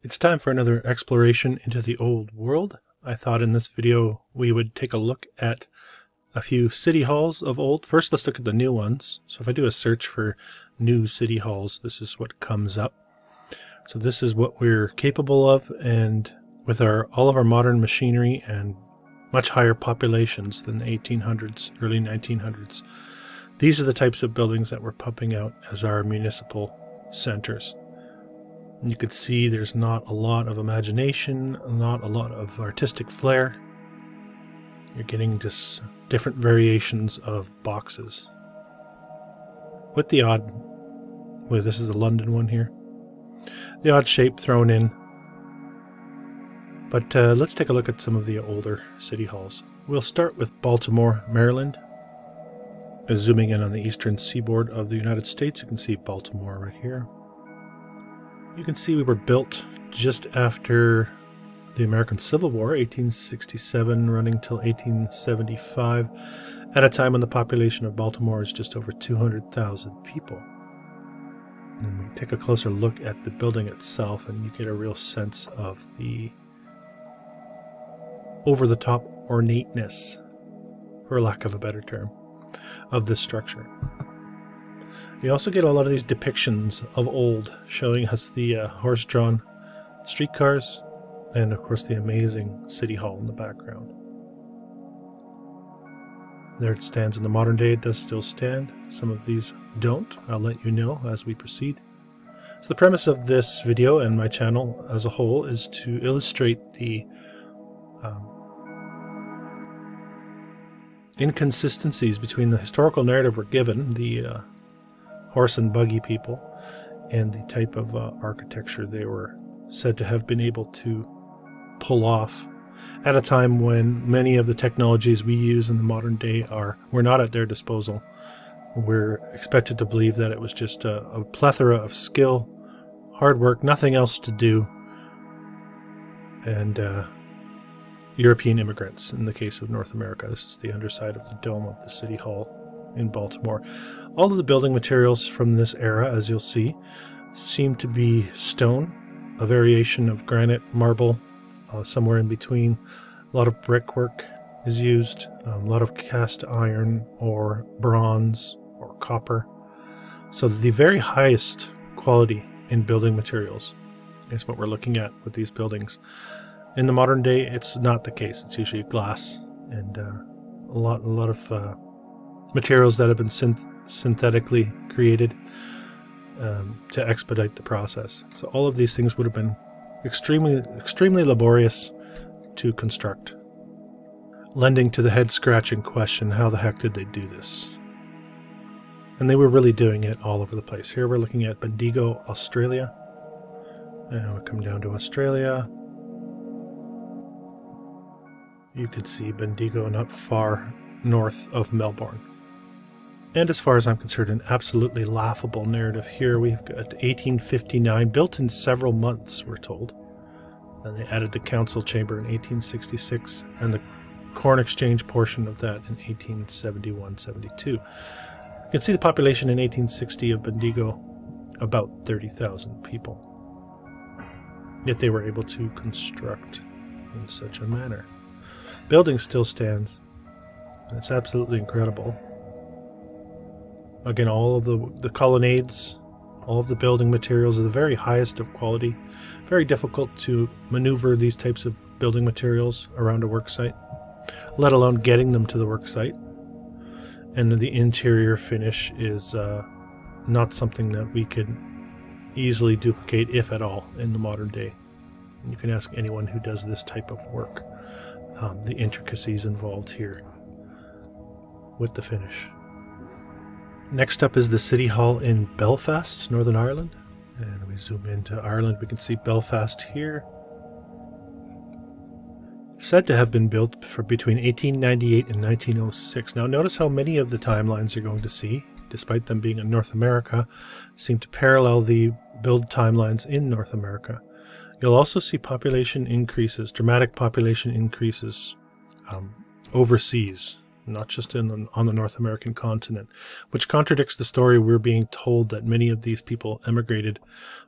It's time for another exploration into the old world. I thought in this video we would take a look at a few city halls of old. First, let's look at the new ones. So if I do a search for new city halls, this is what comes up. So this is what we're capable of, and with all of our modern machinery and much higher populations than the 1800s, early 1900s, these are the types of buildings that we're pumping out as our municipal centers. You could see there's not a lot of imagination, not a lot of artistic flair. You're getting just different variations of boxes. With the odd, well, this is the London one here, the odd shape thrown in. But let's take a look at some of the older city halls. We'll start with Baltimore, Maryland. Zooming in on the eastern seaboard of the United States, you can see Baltimore right here. You can see we were built just after the American Civil War, 1867 running till 1875, at a time when the population of Baltimore is just over 200,000 people. And we take a closer look at the building itself, and you get a real sense of the over-the-top ornateness, for lack of a better term, of this structure. You also get a lot of these depictions of old, showing us the horse-drawn streetcars, and of course the amazing City Hall in the background. There it stands in the modern day. It does still stand. Some of these don't. I'll let you know as we proceed. So the premise of this video and my channel as a whole is to illustrate the inconsistencies between the historical narrative we're given, the horse and buggy people, and the type of architecture they were said to have been able to pull off at a time when many of the technologies we use in the modern day were not at their disposal. We're expected to believe that it was just a plethora of skill, hard work, nothing else to do, and European immigrants in the case of North America. This is the underside of the dome of the City Hall in Baltimore. All of the building materials from this era, as you'll see, seem to be stone, a variation of granite, marble, somewhere in between. A lot of brickwork is used, a lot of cast iron or bronze or copper. So the very highest quality in building materials is what we're looking at with these buildings. In the modern day, it's not the case. It's usually glass and a lot of materials that have been synthetically created to expedite the process. So all of these things would have been extremely laborious to construct, lending to the head-scratching question, how the heck did they do this? And they were really doing it all over the place. Here we're looking at Bendigo, Australia. And we come down to Australia. You can see Bendigo not far north of Melbourne. And as far as I'm concerned, an absolutely laughable narrative here. We've got 1859, built in several months, we're told. And they added the council chamber in 1866, and the corn exchange portion of that in 1871-72. You can see the population in 1860 of Bendigo, about 30,000 people. Yet they were able to construct in such a manner. Building still stands. It's absolutely incredible. Again, all of the colonnades, all of the building materials are the very highest of quality. Very difficult to maneuver these types of building materials around a work site, let alone getting them to the work site. And the interior finish is not something that we could easily duplicate, if at all, in the modern day. You can ask anyone who does this type of work. The intricacies involved here with the finish. Next up is the City Hall in Belfast, Northern Ireland. And we zoom into Ireland, we can see Belfast here. Said to have been built for between 1898 and 1906. Now notice how many of the timelines you're going to see, despite them being in North America, seem to parallel the build timelines in North America. You'll also see population increases, dramatic population increases overseas. not just on the North American continent, which contradicts the story we're being told that many of these people emigrated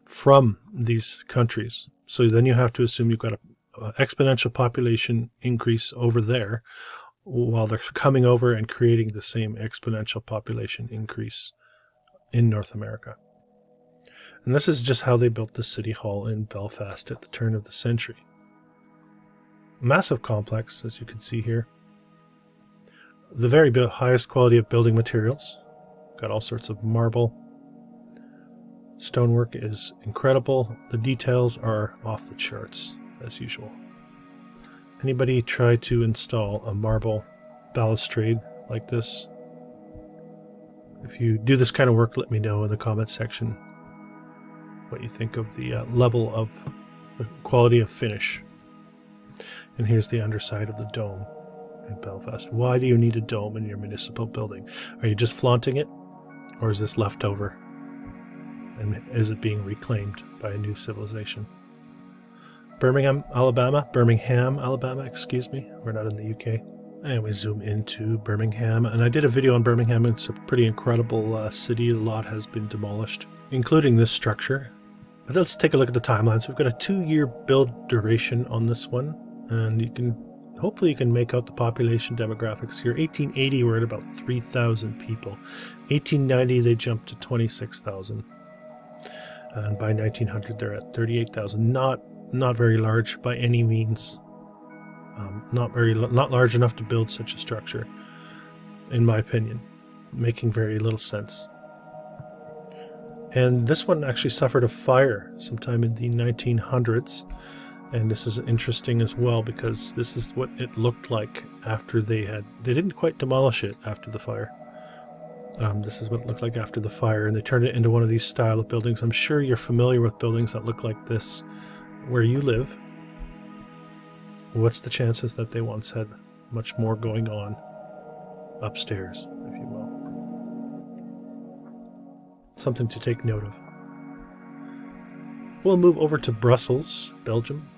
from these countries. So then you have to assume you've got an exponential population increase over there, while they're coming over and creating the same exponential population increase in North America. And this is just how they built the City Hall in Belfast at the turn of the century. Massive complex, as you can see here. The very highest quality of building materials. Got all sorts of marble. Stonework is incredible. The details are off the charts, as usual. Anybody try to install a marble balustrade like this? If you do this kind of work, let me know in the comments section what you think of the level of the quality of finish. And here's the underside of the dome in Belfast. Why do you need a dome in your municipal building? Are you just flaunting it? Or is this leftover? And is it being reclaimed by a new civilization? Birmingham, Alabama, excuse me. We're not in the UK. And we zoom into Birmingham. And I did a video on Birmingham. It's a pretty incredible city. A lot has been demolished, including this structure. But let's take a look at the timeline. So we've got a 2-year build duration on this one. And hopefully you can make out the population demographics here. 1880, we're at about 3,000 people. 1890, they jumped to 26,000. And by 1900, they're at 38,000. Not very large by any means. Not large enough to build such a structure, in my opinion. Making very little sense. And this one actually suffered a fire sometime in the 1900s. And this is interesting as well because this is what it looked like after they didn't quite demolish it after the fire. This is what it looked like after the fire, and they turned it into one of these style of buildings. I'm sure you're familiar with buildings that look like this where you live. What's the chances that they once had much more going on upstairs, if you will? Something to take note of. We'll move over to Brussels, Belgium.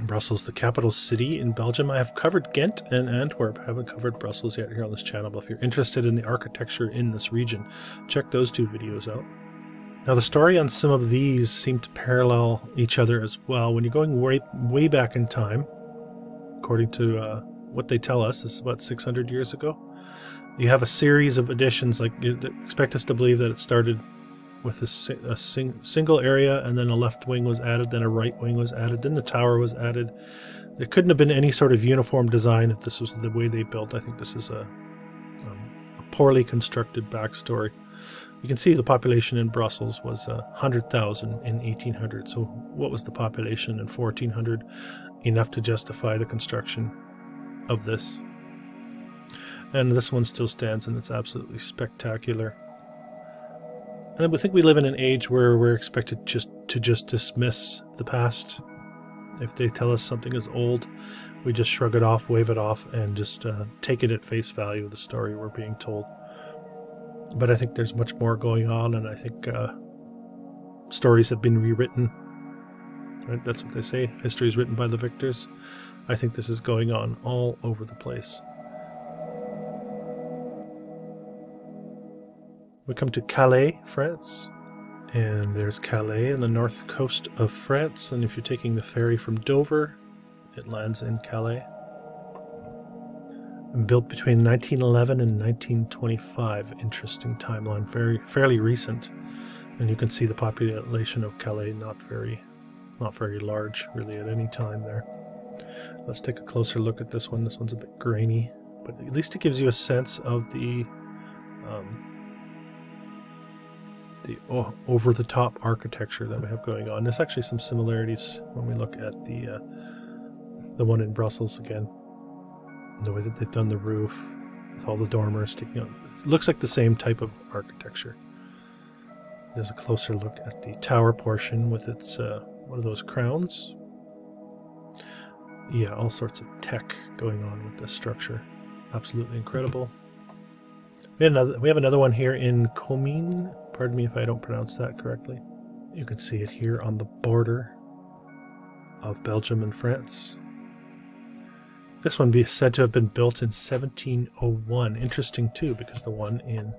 Brussels, the capital city in Belgium. I have covered Ghent and Antwerp. I haven't covered Brussels yet here on this channel, but if you're interested in the architecture in this region, check those 2 videos out. Now, the story on some of these seem to parallel each other as well. When you're going way back in time, according to what they tell us, this is about 600 years ago, you have a series of additions. Like, you expect us to believe that it started with a single area, and then a left wing was added, then a right wing was added, then the tower was added. There couldn't have been any sort of uniform design if this was the way they built. I think this is a poorly constructed backstory. You can see the population in Brussels was 100,000 in 1800. So what was the population in 1400? Enough to justify the construction of this. And this one still stands, and it's absolutely spectacular. And I think we live in an age where we're expected to just dismiss the past. If they tell us something is old, we just shrug it off, wave it off, and just take it at face value, the story we're being told. But I think there's much more going on, and I think stories have been rewritten. Right? That's what they say. History is written by the victors. I think this is going on all over the place. We come to Calais, France, and there's Calais on the north coast of France, and if you're taking the ferry from Dover, it lands in Calais. And built between 1911 and 1925, interesting timeline, fairly recent, and you can see the population of Calais not very large really at any time there. Let's take a closer look at this one. This one's a bit grainy, but at least it gives you a sense of the over-the-top architecture that we have going on. There's actually some similarities when we look at the one in Brussels again. The way that they've done the roof with all the dormers sticking out. It looks like the same type of architecture. There's a closer look at the tower portion with its one of those crowns. Yeah, all sorts of tech going on with this structure. Absolutely incredible. We have another one here in Comines. Pardon me if I don't pronounce that correctly. You can see it here on the border of Belgium and France. This one is said to have been built in 1701. Interesting too, because the one in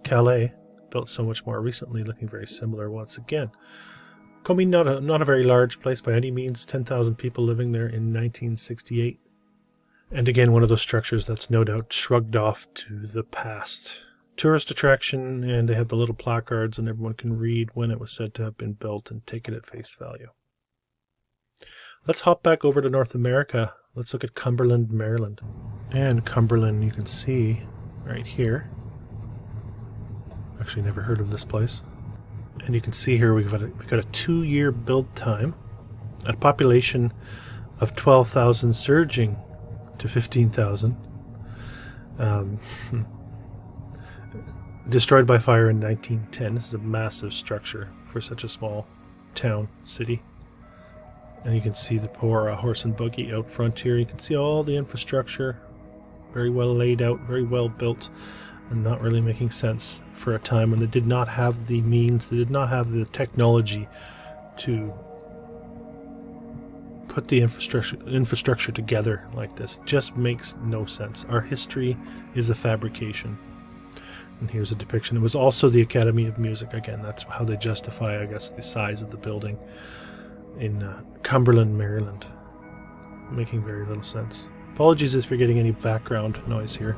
Calais, built so much more recently, looking very similar once again. Combe, not a very large place by any means, 10,000 people living there in 1968. And again, one of those structures that's no doubt shrugged off to the past. Tourist attraction, and they have the little placards and everyone can read when it was said to have been built and take it at face value. Let's hop back over to North America. Let's look at Cumberland, Maryland. And Cumberland, you can see right here. Actually never heard of this place. And you can see here we've got a 2-year build time, a population of 12,000 surging to 15,000. Destroyed by fire in 1910. This is a massive structure for such a small town, city. And you can see the poor horse and buggy out front here. You can see all the infrastructure, very well laid out, very well built, and not really making sense for a time when they did not have the means, they did not have the technology to put the infrastructure together like this. It just makes no sense. Our history is a fabrication. And here's a depiction. It was also the Academy of Music. Again, that's how they justify, I guess, the size of the building in Cumberland, Maryland. Making very little sense. Apologies if you're getting any background noise here.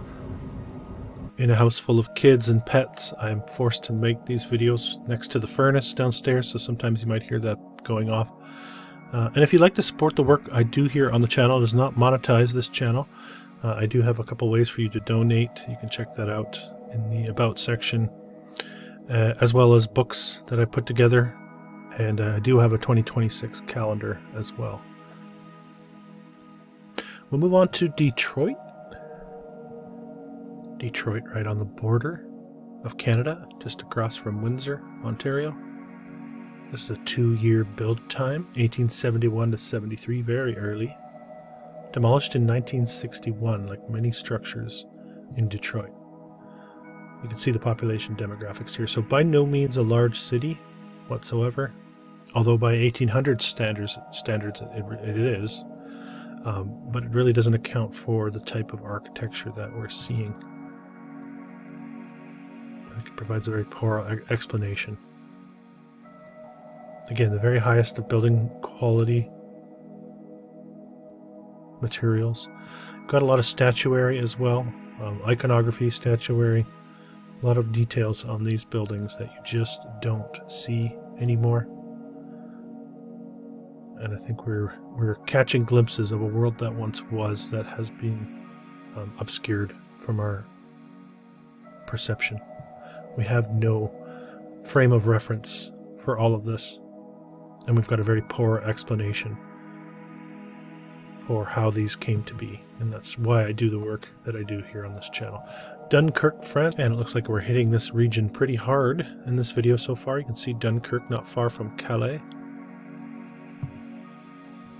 In a house full of kids and pets, I'm forced to make these videos next to the furnace downstairs, so sometimes you might hear that going off. And if you'd like to support the work I do here on the channel, it does not monetize this channel. I do have a couple ways for you to donate. You can check that out in the About section, as well as books that I put together, and I do have a 2026 calendar as well. We'll move on to Detroit. Detroit, right on the border of Canada, just across from Windsor, Ontario. This is a 2-year build time, 1871 to 73, very early. Demolished in 1961, like many structures in Detroit. You can see the population demographics here. So by no means a large city whatsoever, although by 1800 standards it is. But it really doesn't account for the type of architecture that we're seeing. I think it provides a very poor explanation. Again, the very highest of building quality materials. Got a lot of statuary as well, iconography, statuary. A lot of details on these buildings that you just don't see anymore. And I think we're catching glimpses of a world that once was, that has been obscured from our perception. We have no frame of reference for all of this, and we've got a very poor explanation for how these came to be, and that's why I do the work that I do here on this channel. Dunkirk, France, and it looks like we're hitting this region pretty hard in this video so far. You can see Dunkirk not far from Calais.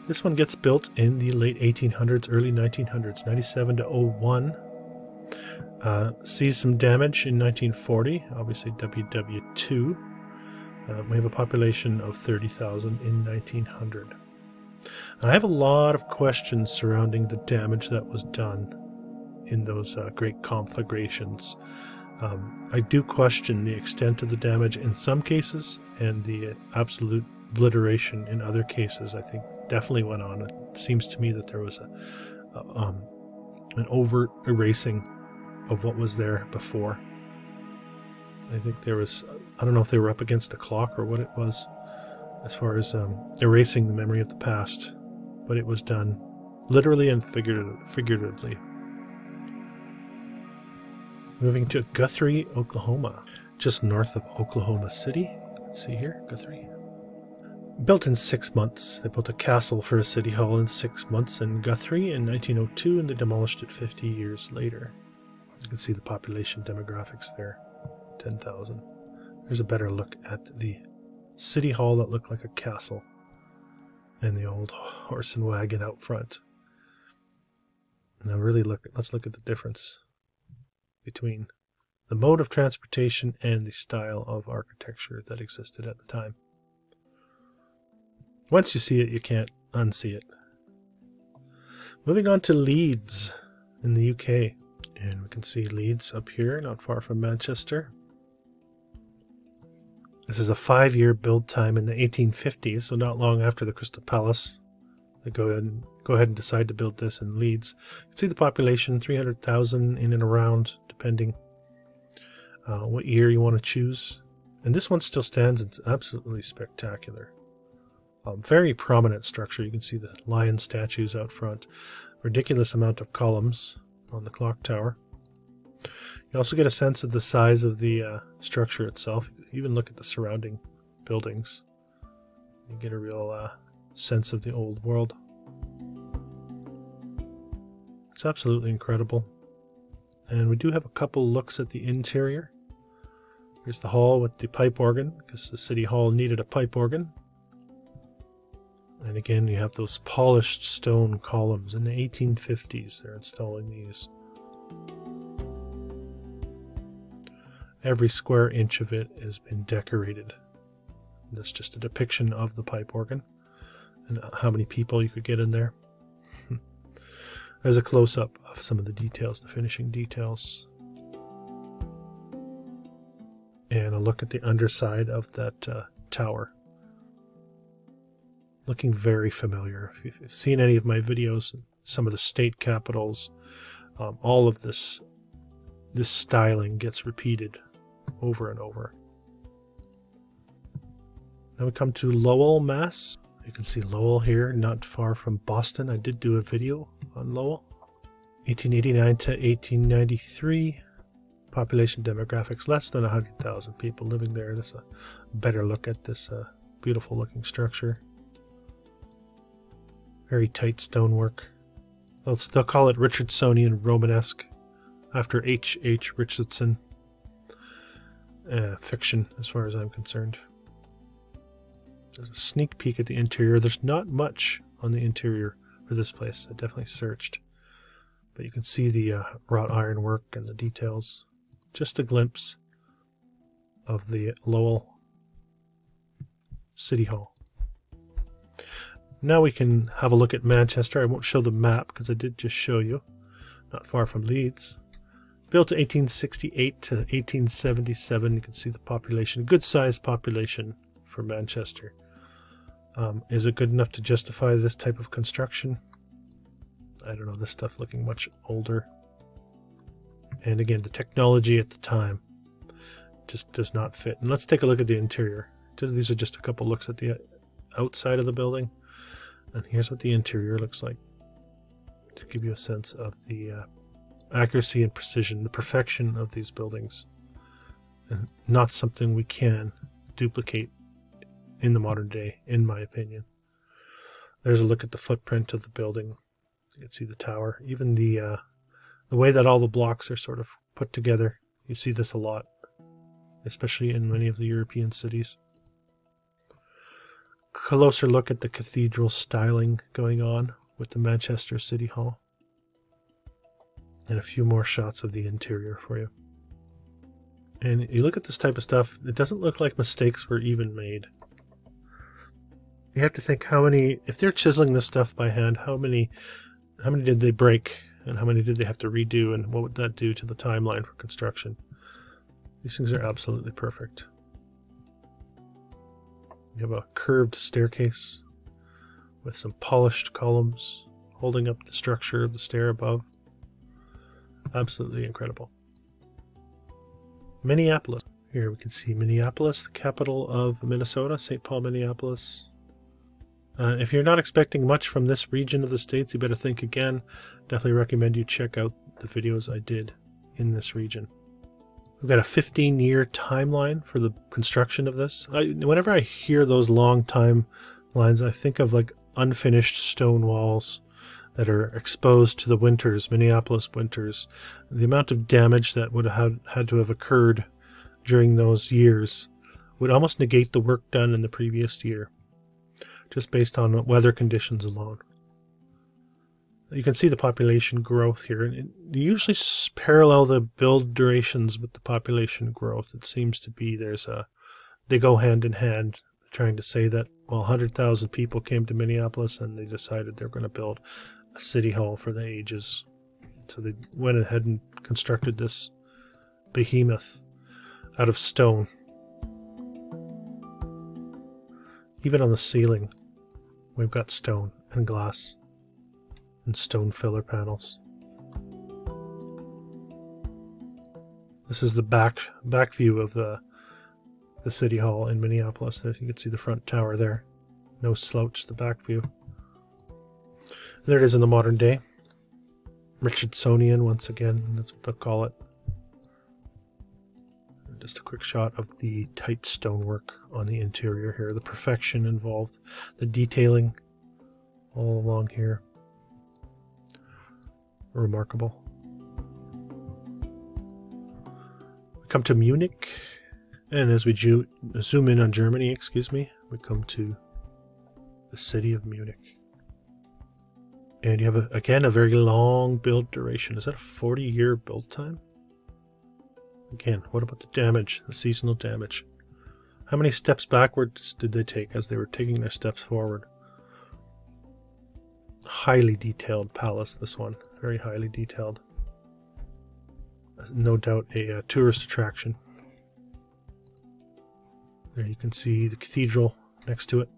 This one gets built in the late 1800s, early 1900s, 97 to 01. Sees some damage in 1940, obviously WW2. We have a population of 30,000 in 1900. And I have a lot of questions surrounding the damage that was done in those great conflagrations. I do question the extent of the damage in some cases, and the absolute obliteration in other cases, I think, definitely went on. It seems to me that there was an overt erasing of what was there before. I think there was, I don't know if they were up against a clock or what it was, as far as erasing the memory of the past, but it was done literally and figuratively. Moving to Guthrie, Oklahoma, just north of Oklahoma City. Let's see here, Guthrie. Built in 6 months. They built a castle for a city hall in 6 months in Guthrie in 1902, and they demolished it 50 years later. You can see the population demographics there, 10,000. There's a better look at the city hall that looked like a castle, and the old horse and wagon out front. Now really let's look at the difference between the mode of transportation and the style of architecture that existed at the time. Once you see it, you can't unsee it. Moving on to Leeds in the UK. And we can see Leeds up here, not far from Manchester. This is a 5-year build time in the 1850s, so not long after the Crystal Palace. They go ahead and decide to build this in Leeds. You can see the population, 300,000 in and around, depending what year you want to choose. And this one still stands. It's absolutely spectacular. Very prominent structure. You can see the lion statues out front. Ridiculous amount of columns on the clock tower. You also get a sense of the size of the structure itself. You even look at the surrounding buildings. You get a real sense of the old world. It's absolutely incredible. And we do have a couple looks at the interior. Here's the hall with the pipe organ, because the city hall needed a pipe organ. And again, you have those polished stone columns. In the 1850s, they're installing these. Every square inch of it has been decorated. And that's just a depiction of the pipe organ and how many people you could get in there. There's a close-up of some of the details, the finishing details. And a look at the underside of that tower. Looking very familiar. If you've seen any of my videos, some of the state capitals, all of this styling gets repeated over and over. Now we come to Lowell, Mass. You can see Lowell here, not far from Boston. I did do a video on Lowell. 1889 to 1893. Population demographics, less than 100,000 people living there. This is a better look at this beautiful looking structure. Very tight stonework. They'll call it Richardsonian Romanesque after HH Richardson. Fiction, as far as I'm concerned. There's a sneak peek at the interior. There's not much on the interior for this place. I definitely searched. But you can see the wrought ironwork and the details. Just a glimpse of the Lowell City Hall. Now we can have a look at Manchester. I won't show the map because I did just show you. Not far from Leeds. Built 1868 to 1877. You can see the population. Good sized population for Manchester. Is it good enough to justify this type of construction? I don't know. This stuff looking much older. And again, the technology at the time just does not fit. And let's take a look at the interior. These are just a couple looks at the outside of the building. And here's what the interior looks like, to give you a sense of the accuracy and precision, the perfection of these buildings. And not something we can duplicate in the modern day, in my opinion. There's a look at the footprint of the building. You can see the tower. Even the way that all the blocks are sort of put together. You see this a lot, especially in many of the European cities. Closer look at the cathedral styling going on with the Manchester City Hall. And a few more shots of the interior for you. And you look at this type of stuff, it doesn't look like mistakes were even made. You have to think how many, if they're chiseling this stuff by hand, how many did they break and how many did they have to redo, and what would that do to the timeline for construction? These things are absolutely perfect. You have a curved staircase with some polished columns holding up the structure of the stair above. Absolutely incredible. Minneapolis. Here we can see Minneapolis, the capital of Minnesota, St. Paul, Minneapolis. If you're not expecting much from this region of the States, you better think again. Definitely recommend you check out the videos I did in this region. We've got a 15-year timeline for the construction of this. Whenever I hear those long timelines, I think of like unfinished stone walls that are exposed to the winters, Minneapolis winters. The amount of damage that would have had to have occurred during those years would almost negate the work done in the previous year, just based on weather conditions alone. You can see the population growth here. And you usually parallel the build durations with the population growth. It seems to be they go hand in hand, trying to say that, well, 100,000 people came to Minneapolis and they decided they're going to build a city hall for the ages. So they went ahead and constructed this behemoth out of stone. Even on the ceiling, we've got stone and glass and stone filler panels. This is the back view of the city hall in Minneapolis. There you can see the front tower there. No slouch, the back view. There it is in the modern day. Richardsonian once again, that's what they'll call it. Just a quick shot of the tight stonework on the interior here, the perfection involved, the detailing all along here. Remarkable. We come to Munich, and as we zoom in on Germany, we come to the city of Munich. And you have, again, a very long build duration. Is that a 40-year build time? Again, what about the damage, the seasonal damage? How many steps backwards did they take as they were taking their steps forward? Highly detailed palace, this one. Very highly detailed. No doubt a tourist attraction. There you can see the cathedral next to it.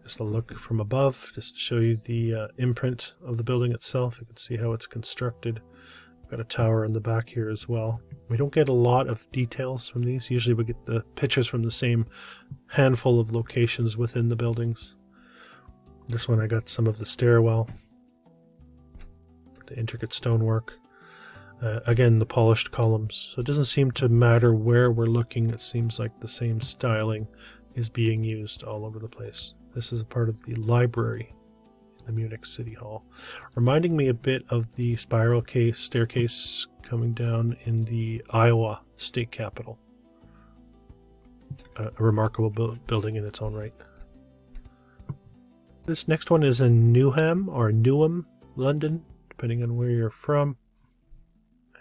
Just a look from above, just to show you the imprint of the building itself. You can see how it's constructed. We've got a tower in the back here as well. We don't get a lot of details from these. Usually we get the pictures from the same handful of locations within the buildings. This one I got some of the stairwell, the intricate stonework. Again, the polished columns. So it doesn't seem to matter where we're looking. It seems like the same styling is being used all over the place. This is a part of the library in the Munich City Hall, reminding me a bit of the spiral staircase coming down in the Iowa state capitol. A remarkable building in its own right. This next one is in Newham or Newham, London, depending on where you're from.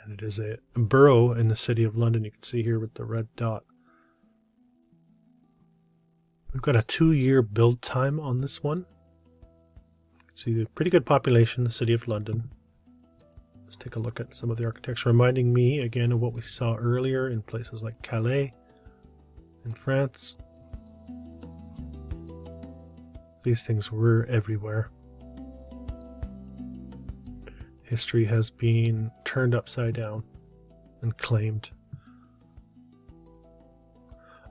And it is a borough in the city of London. You can see here with the red dot. We've got a 2-year build time on this one. You can see a pretty good population in the city of London. Let's take a look at some of the architecture, reminding me again of what we saw earlier in places like Calais in France. These things were everywhere. History has been turned upside down and claimed.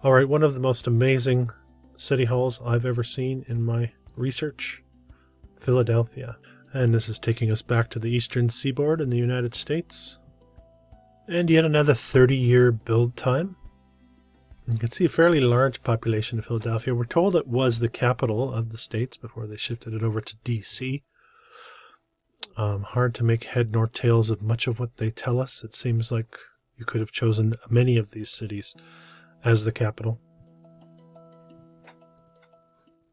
Alright, one of the most amazing city halls I've ever seen in my research, Philadelphia. And this is taking us back to the eastern seaboard in the United States. And yet another 30-year build time. You can see a fairly large population in Philadelphia. We're told it was the capital of the states before they shifted it over to D.C. Hard to make head nor tails of much of what they tell us. It seems like you could have chosen many of these cities as the capital.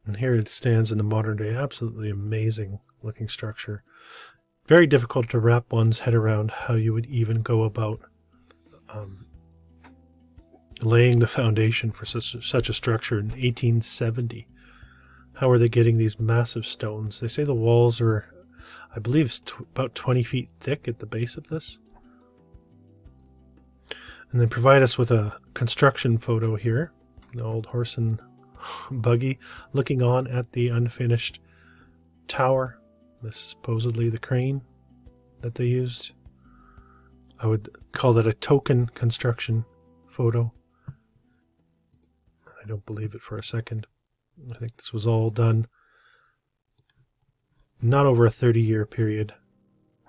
And here it stands in the modern day. Absolutely amazing looking structure. Very difficult to wrap one's head around how you would even go about laying the foundation for such a structure in 1870. How are they getting these massive stones? They say the walls are, I believe, about 20 feet thick at the base of this. And they provide us with a construction photo here. The old horse and buggy looking on at the unfinished tower. This is supposedly the crane that they used. I would call that a token construction photo. I don't believe it for a second. I think this was all done not over a 30-year period.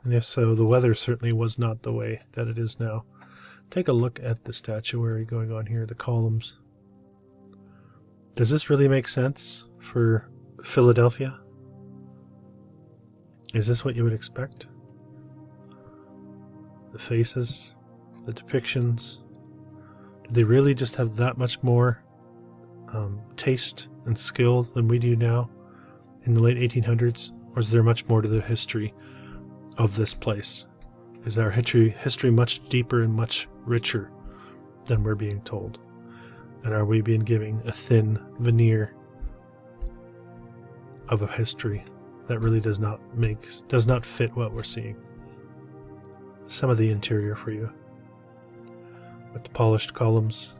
And if so, the weather certainly was not the way that it is now. Take a look at the statuary going on here, the columns. Does this really make sense for Philadelphia? Is this what you would expect? The faces, the depictions, do they really just have that much more taste and skill than we do now in the late 1800s? Or is there much more to the history of this place? Is our history much deeper and much richer than we're being told? And are we being given a thin veneer of a history that really does not fit what we're seeing. Some of the interior for you, with the polished columns,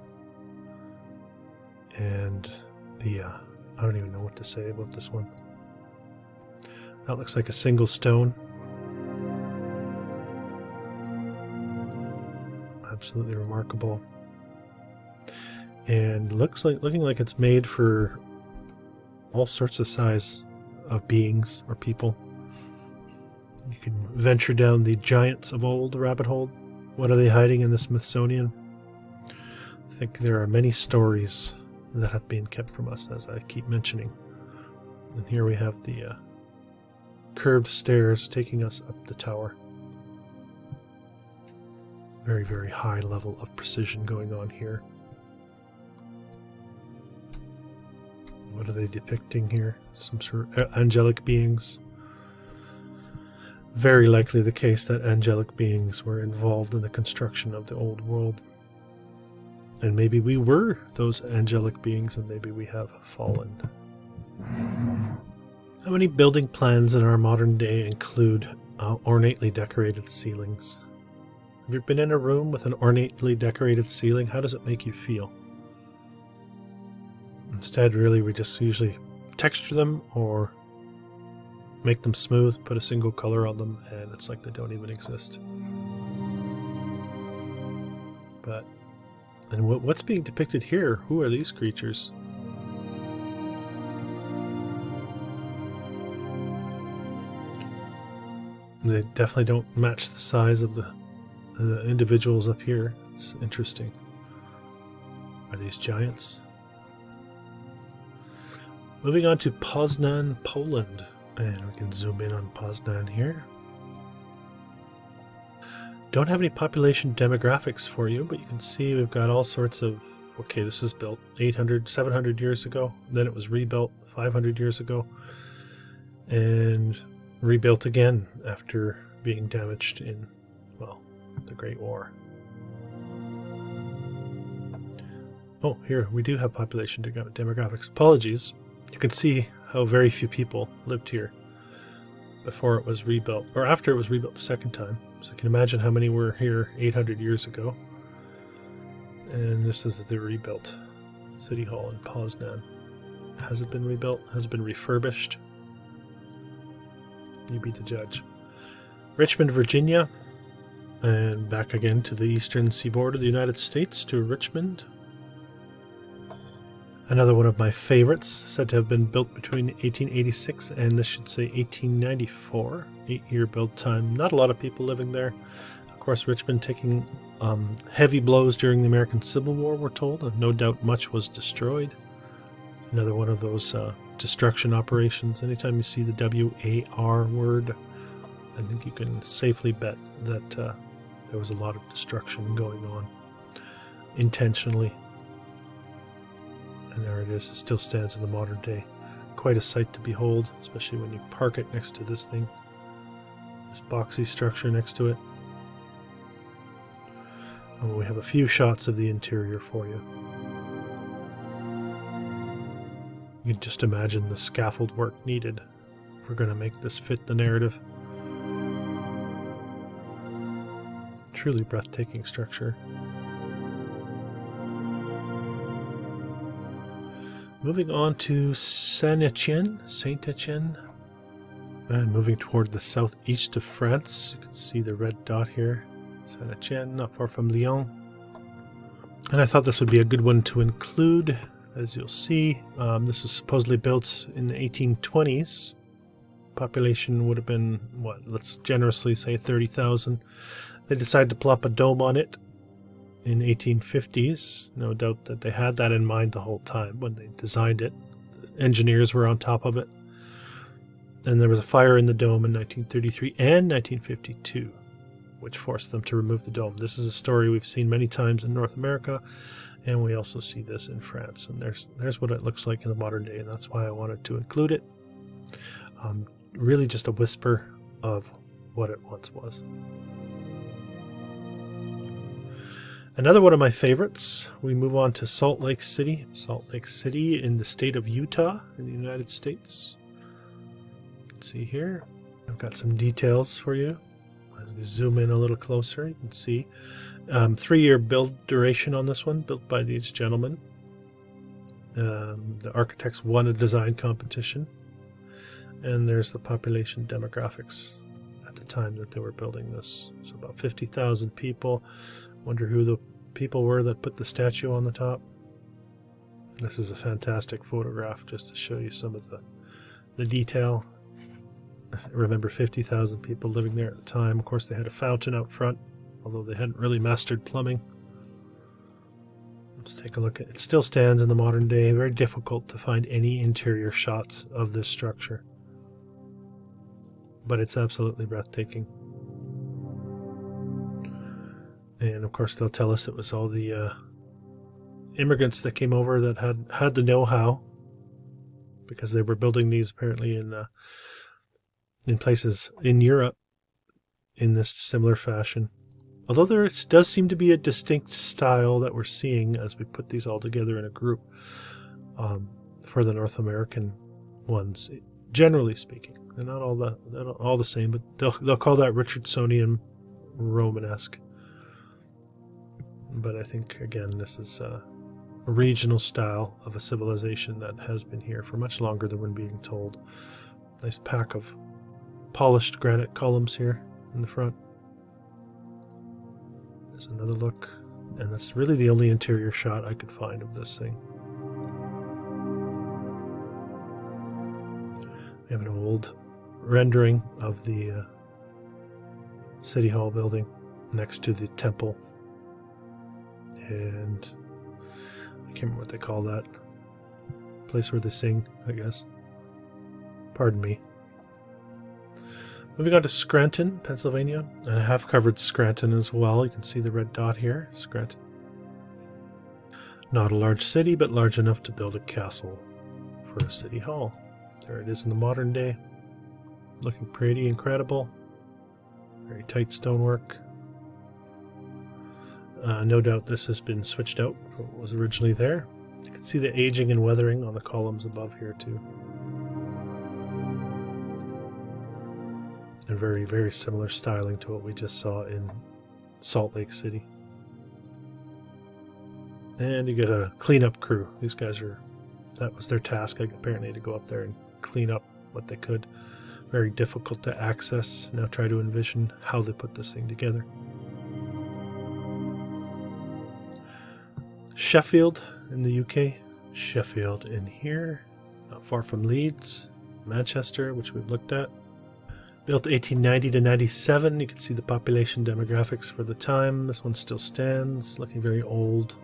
and yeah, I don't even know what to say about this one. That looks like a single stone. Absolutely remarkable. And looking like it's made for all sorts of size of beings or people. You can venture down the giants of old rabbit hole. What are they hiding in the Smithsonian? I think there are many stories that have been kept from us, as I keep mentioning. And here we have the curved stairs taking us up the tower. Very, very high level of precision going on here. What are they depicting here? Some sort of angelic beings. Very likely the case that angelic beings were involved in the construction of the old world. And maybe we were those angelic beings, and maybe we have fallen. How many building plans in our modern day include ornately decorated ceilings? Have you been in a room with an ornately decorated ceiling? How does it make you feel? Instead, really, we just usually texture them or make them smooth, put a single color on them, and it's like they don't even exist. And what's being depicted here? Who are these creatures? They definitely don't match the size of the individuals up here. It's interesting. Are these giants? Moving on to Poznan, Poland. And we can zoom in on Poznan here. Don't have any population demographics for you, but you can see we've got all sorts of... Okay, this was built 800, 700 years ago. Then it was rebuilt 500 years ago. And rebuilt again after being damaged in, well, the Great War. Oh, here, we do have population demographics. Apologies. You can see how very few people lived here before it was rebuilt, or after it was rebuilt the second time. So you can imagine how many were here 800 years ago. And this is the rebuilt City Hall in Poznan. Has it been rebuilt? Has it been refurbished? You be the judge. Richmond, Virginia, and back again to the eastern seaboard of the United States, to Richmond. Another one of my favorites, said to have been built between 1886 and this should say 1894. 8-year build time. Not a lot of people living there. Of course, Richmond taking heavy blows during the American Civil War, we're told, and no doubt much was destroyed. Another one of those destruction operations. Anytime you see the W-A-R word, I think you can safely bet that there was a lot of destruction going on intentionally. And there it is. It still stands in the modern day. Quite a sight to behold, especially when you park it next to this thing. This boxy structure next to it. And we have a few shots of the interior for you. You can just imagine the scaffold work needed if we're going to make this fit the narrative. Truly breathtaking structure. Moving on to Saint-Étienne, and moving toward the southeast of France. You can see the red dot here. Saint-Étienne, not far from Lyon. And I thought this would be a good one to include. As you'll see, this was supposedly built in the 1820s. Population would have been, what, let's generously say 30,000. They decided to plop a dome on it in 1850s. No doubt that they had that in mind the whole time when they designed it. The engineers were on top of it. And there was a fire in the dome in 1933 and 1952, which forced them to remove the dome. This is a story we've seen many times in North America, and we also see this in France. And there's what it looks like in the modern day, and that's why I wanted to include it. Really just a whisper of what it once was. Another one of my favorites, we move on to Salt Lake City. Salt Lake City in the state of Utah in the United States. see here. I've got some details for you. As we zoom in a little closer, you can see 3-year build duration on this one, built by these gentlemen. The architects won a design competition, and there's the population demographics at the time that they were building this. So about 50,000 people. Wonder who the people were that put the statue on the top. This is a fantastic photograph just to show you some of the detail. Remember, 50,000 people living there at the time. Of course, they had a fountain out front, although they hadn't really mastered plumbing. Let's take a look at it. It still stands in the modern day. Very difficult to find any interior shots of this structure, but it's absolutely breathtaking. And of course, they'll tell us it was all the immigrants that came over that had the know-how, because they were building these apparently in places in Europe in this similar fashion. Although there does seem to be a distinct style that we're seeing as we put these all together in a group for the North American ones, generally speaking. They're not all the same, but they'll call that Richardsonian Romanesque. But I think, again, this is a regional style of a civilization that has been here for much longer than we're being told. Nice pack of polished granite columns here in the front. There's another look, and that's really the only interior shot I could find of this thing. We have an old rendering of the City Hall building next to the temple, and I can't remember what they call that place where they sing, I guess. Pardon me. Moving on to Scranton, Pennsylvania, and I have covered Scranton as well. You can see the red dot here, Scranton. Not a large city, but large enough to build a castle for a city hall. There it is in the modern day. Looking pretty incredible. Very tight stonework. No doubt this has been switched out from what was originally there. You can see the aging and weathering on the columns above here too. And very, very similar styling to what we just saw in Salt Lake City. And you get a cleanup crew. These guys that was their task, apparently, to go up there and clean up what they could. Very difficult to access. Now try to envision how they put this thing together. Sheffield in the UK. Sheffield in here. Not far from Leeds. Manchester, which we've looked at. Built 1890 to 97. You can see the population demographics for the time. This one still stands, looking very old.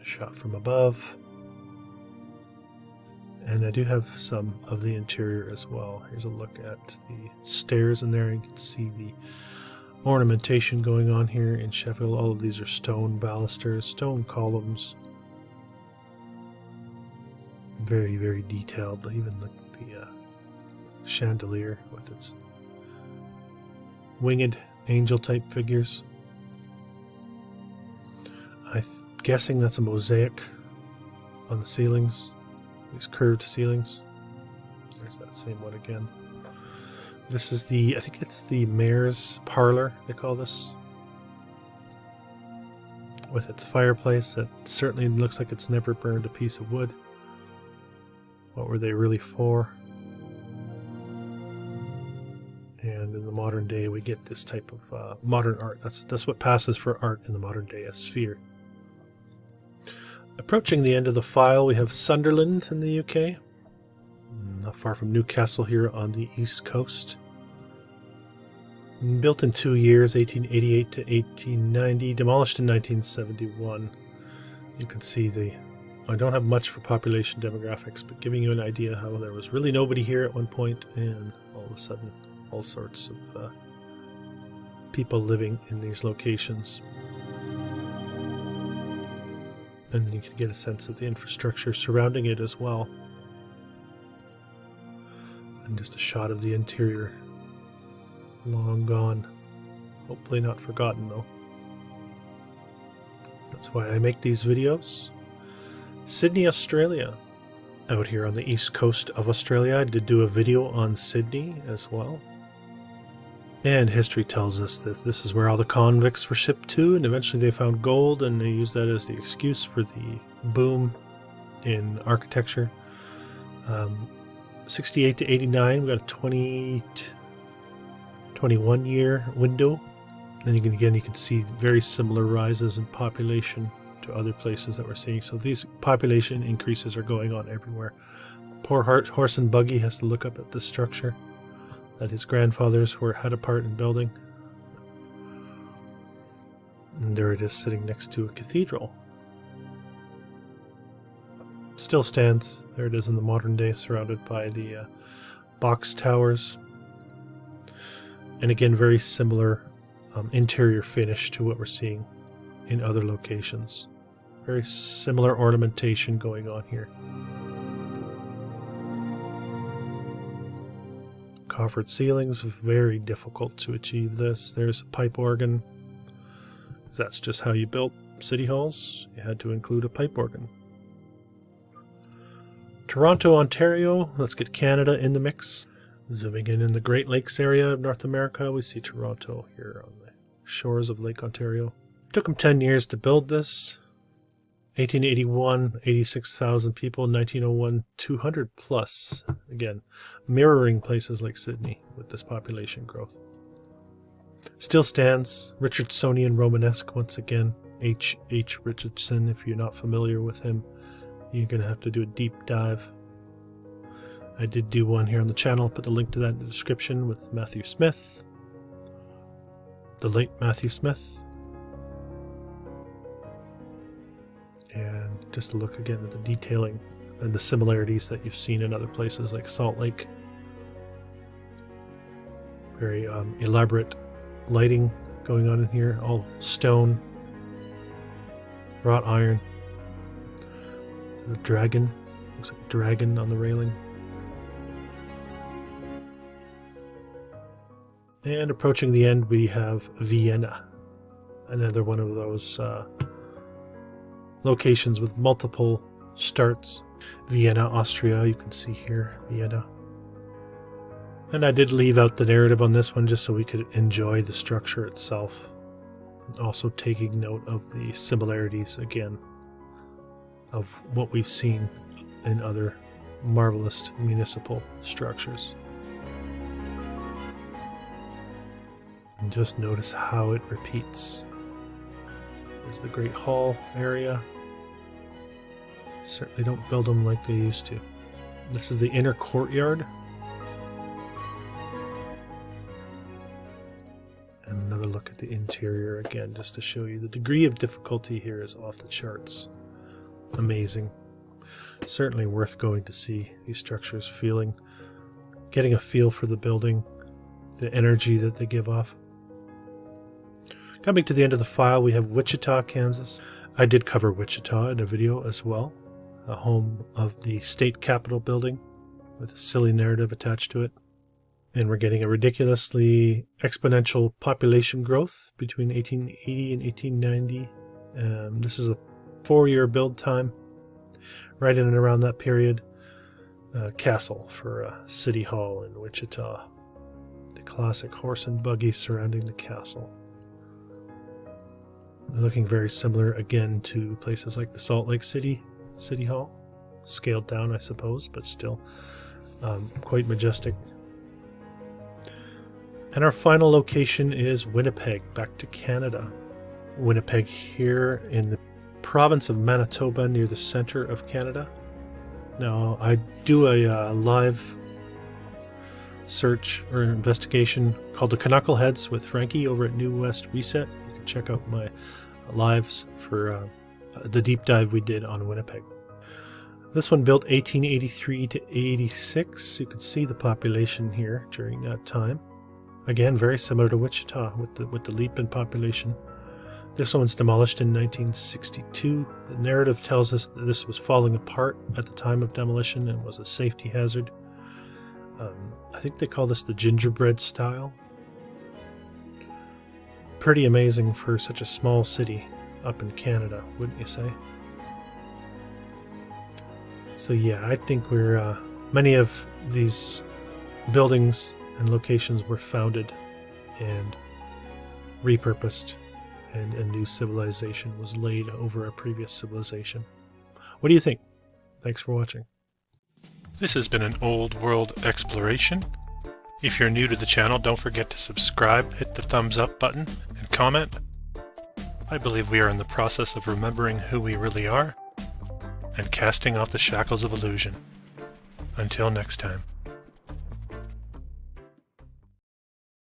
Shot from above. And I do have some of the interior as well. Here's a look at the stairs in there. You can see the ornamentation going on here in Sheffield. All of these are stone balusters, stone columns. Very, very detailed. Even the chandelier with its winged angel type figures. I'm guessing that's a mosaic on the ceilings, these curved ceilings. There's that same one again. This is I think it's the mayor's parlor, they call this, with its fireplace that certainly looks like it's never burned a piece of wood. What were they really for? And in the modern day, we get this type of modern art. That's what passes for art in the modern day, a sphere. Approaching the end of the file, we have Sunderland in the UK. Not far from Newcastle here on the east coast. Built in 2 years, 1888 to 1890. Demolished in 1971. You can see I don't have much for population demographics, but giving you an idea how there was really nobody here at one point, and all of a sudden all sorts of people living in these locations. And then you can get a sense of the infrastructure surrounding it as well. And just a shot of the interior. Long gone. Hopefully not forgotten though. That's why I make these videos. Sydney, Australia. out here on the east coast of Australia. I did do a video on Sydney as well. And history tells us that this is where all the convicts were shipped to, and eventually they found gold, and they used that as the excuse for the boom in architecture. 68 to 89, we got a 21 year window. Then you can see very similar rises in population to other places that we're seeing. So these population increases are going on everywhere. Poor horse and buggy has to look up at this structure that his grandfathers had a part in building. And there it is, sitting next to a cathedral. Still stands. There it is in the modern day, surrounded by the box towers. And again, very similar interior finish to what we're seeing in other locations. Very similar ornamentation going on here. Coffered ceilings, very difficult to achieve this. There's a pipe organ. That's just how you built city halls. You had to include a pipe organ. Toronto, Ontario. Let's get Canada in the mix. Zooming in the Great Lakes area of North America, we see Toronto here on the shores of Lake Ontario. It took them 10 years to build this. 1881, 86,000 people. 1901, 200 plus. Again, mirroring places like Sydney with this population growth. Still stands. Richardsonian Romanesque once again. HH Richardson, if you're not familiar with him, you're going to have to do a deep dive. I did do one here on the channel. Put the link to that in the description with Matthew Smith. The late Matthew Smith. And just a look again at the detailing and the similarities that you've seen in other places like Salt Lake. Very elaborate lighting going on in here. All stone, wrought iron. A dragon. Looks like a dragon on the railing. And approaching the end, we have Vienna. Another one of those locations with multiple starts. Vienna, Austria, you can see here, Vienna. And I did leave out the narrative on this one just so we could enjoy the structure itself. Also taking note of the similarities, again, of what we've seen in other marvelous municipal structures. And just notice how it repeats. There's the Great Hall area. Certainly don't build them like they used to. This is the inner courtyard. And another look at the interior again, just to show you the degree of difficulty here is off the charts. Amazing. Certainly worth going to see these structures, getting a feel for the building, the energy that they give off. Coming to the end of the file, we have Wichita, Kansas. I did cover Wichita in a video as well, a home of the state capitol building with a silly narrative attached to it. And we're getting a ridiculously exponential population growth between 1880 and 1890. This is a 4-year build time, right in and around that period. Castle for City Hall in Wichita. The classic horse and buggy surrounding the castle. Looking very similar again to places like the Salt Lake City Hall. Scaled down, I suppose, but still quite majestic. And our final location is Winnipeg, back to Canada. Winnipeg here in the province of Manitoba, near the center of Canada. Now, I do a live search or investigation called the Knuckleheads with Frankie over at New West Reset. You can check out my lives for the deep dive we did on Winnipeg. This one built 1883 to 86. You can see the population here during that time. Again, very similar to Wichita with the leap in population. This one's demolished in 1962. The narrative tells us that this was falling apart at the time of demolition and was a safety hazard. I think they call this the gingerbread style. Pretty amazing for such a small city up in Canada, wouldn't you say? So yeah, I think we're many of these buildings and locations were founded and repurposed, and a new civilization was laid over a previous civilization. What do you think? Thanks for watching. This has been an old world exploration. If you're new to the channel, don't forget to subscribe, hit the thumbs up button, and comment. I believe we are in the process of remembering who we really are and casting off the shackles of illusion. Until next time.